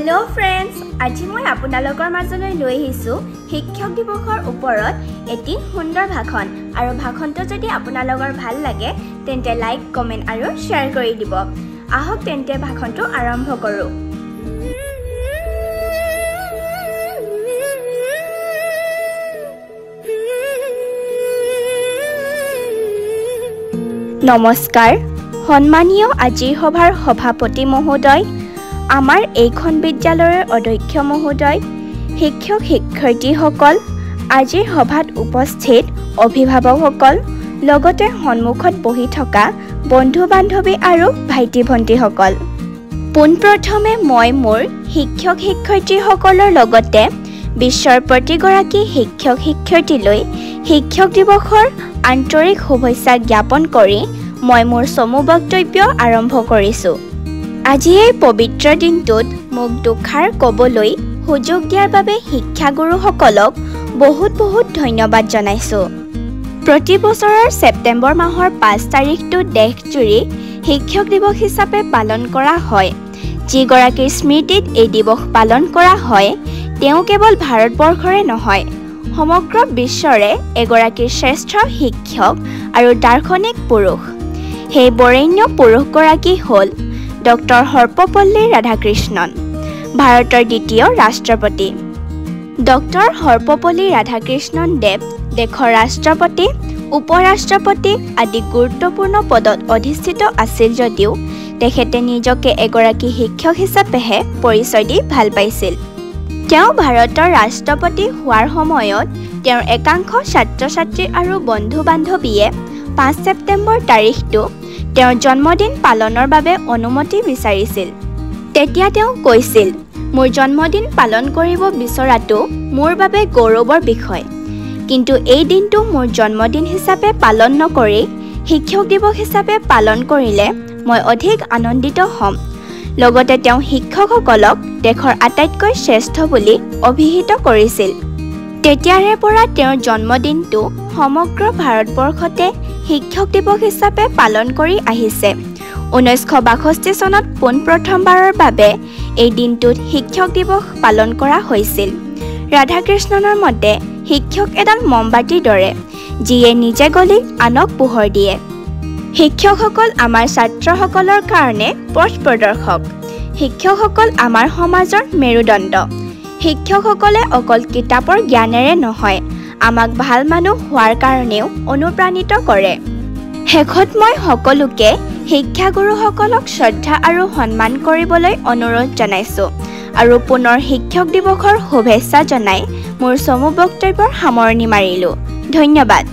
Hello friends, আজি মই আপোনালোকৰ মাজলৈ লৈ আহিছো শিক্ষক দিৱসৰ ওপৰত এটি সুন্দৰ ভাষণ আৰু ভাষণটো যদি আপোনালোকৰ ভাল লাগে তেন্তে লাইক, কমেন্ট আৰু শেয়াৰ কৰি দিব। আহক তেন্তে ভাষণটো আৰম্ভ কৰো। নমস্কাৰ, সন্মানীয় আজিৰ সভাৰ সভাপতি মহোদয়, আমাৰ এইখন বিদ্যালয়ৰ অধ্যক্ষ মহোদয়, শিক্ষক শিক্ষয়িত্ৰীসকল, আজিৰ সভাত উপস্থিত অভিভাৱকসকল, লগতে সন্মুখত বহি থকা বন্ধু বান্ধৱী আৰু ভাইটি ভণ্টিসকল। পোনপ্ৰথমে মই মোৰ শিক্ষক শিক্ষয়িত্ৰীসকলৰ লগতে বিশ্বৰ প্ৰতিগৰাকী শিক্ষক শিক্ষয়িত্ৰীলৈ শিক্ষক দিৱসৰ আন্তৰিক শুভেচ্ছা জ্ঞাপন কৰি মই মোৰ চমু বক্তব্য আৰম্ভ কৰিছোঁ। আজি এই পবিত্ৰ দিনটোত মোক দুখাৰ ক'বলৈ সুযোগ দিয়াৰ বাবে শিক্ষাগুৰুসকলক বহুত ধন্যবাদ জনাইছোঁ। প্ৰতি বছৰৰ ছেপ্টেম্বৰ মাহৰ 5 তাৰিখটো দেশজুৰি শিক্ষক দিৱস হিচাপে পালন কৰা হয়। যিগৰাকীৰ স্মৃতিত এই দিৱস পালন কৰা হয় তেওঁ কেৱল ভাৰতবৰ্ষৰে নহয়, সমগ্ৰ বিশ্বৰে এগৰাকী শ্ৰেষ্ঠ শিক্ষক আৰু দাৰ্শনিক পুৰুষ। সেই বৰেণ্য পুৰুষগৰাকী হ'ল ডক্টৰ সৰ্বপল্লী ৰাধাকৃষ্ণন, ভাৰতৰ দ্বিতীয় ৰাষ্ট্ৰপতি। ডক্টৰ সৰ্বপল্লী ৰাধাকৃষ্ণন দেৱ দেশৰ ৰাষ্ট্ৰপতি, উপৰাষ্ট্ৰপতি আদি গুৰুত্বপূৰ্ণ পদত অধিষ্ঠিত আছিল যদিও তেখেতে নিজকে এগৰাকী শিক্ষক হিচাপেহে পৰিচয় দি ভাল পাইছিল। তেওঁ ভাৰতৰ ৰাষ্ট্ৰপতি হোৱাৰ সময়ত তেওঁৰ একাংশ ছাত্ৰ ছাত্ৰী আৰু বন্ধু বান্ধৱীয়ে 5 ছেপ্টেম্বৰ তাৰিখটো তেওঁৰ জন্মদিন পালনৰ বাবে অনুমতি বিচাৰিছিল। তেতিয়া তেওঁ কৈছিল, মোৰ জন্মদিন পালন কৰিব বিচৰাটো মোৰ বাবে গৌৰৱৰ বিষয়, কিন্তু এই দিনটো মোৰ জন্মদিন হিচাপে পালন নকৰি শিক্ষক দিৱস হিচাপে পালন কৰিলে মই অধিক আনন্দিত হ'ম। লগতে তেওঁ শিক্ষকসকলক দেশৰ আটাইতকৈ শ্ৰেষ্ঠ বুলি অভিহিত কৰিছিল। তেতিয়াৰে পৰা তেওঁৰ জন্মদিনটো সমগ্ৰ ভাৰতবৰ্ষতে শিক্ষক দিৱস হিচাপে পালন কৰি আহিছে। 1962 চনত পোনপ্ৰথমবাৰৰ বাবে এই দিনটোত শিক্ষক দিৱস পালন কৰা হৈছিল। ৰাধাকৃষ্ণনৰ মতে শিক্ষক এডাল মমবাতিৰ দৰে, যিয়ে নিজে গলি আনক পোহৰ দিয়ে। শিক্ষকসকল আমাৰ ছাত্ৰসকলৰ কাৰণে পথ প্ৰদৰ্শক। শিক্ষকসকল আমাৰ সমাজৰ মেৰুদণ্ড। শিক্ষকসকলে অকল কিতাপৰ জ্ঞানেৰে নহয়, আমাক ভাল মানুহ হোৱাৰ কাৰণেও অনুপ্ৰাণিত কৰে। শেষত মই সকলোকে শিক্ষাগুৰুসকলক শ্ৰদ্ধা আৰু সন্মান কৰিবলৈ অনুৰোধ জনাইছোঁ আৰু পুনৰ শিক্ষক দিৱসৰ শুভেচ্ছা জনাই মোৰ চমু বক্তব্যৰ সামৰণি মাৰিলোঁ। ধন্যবাদ।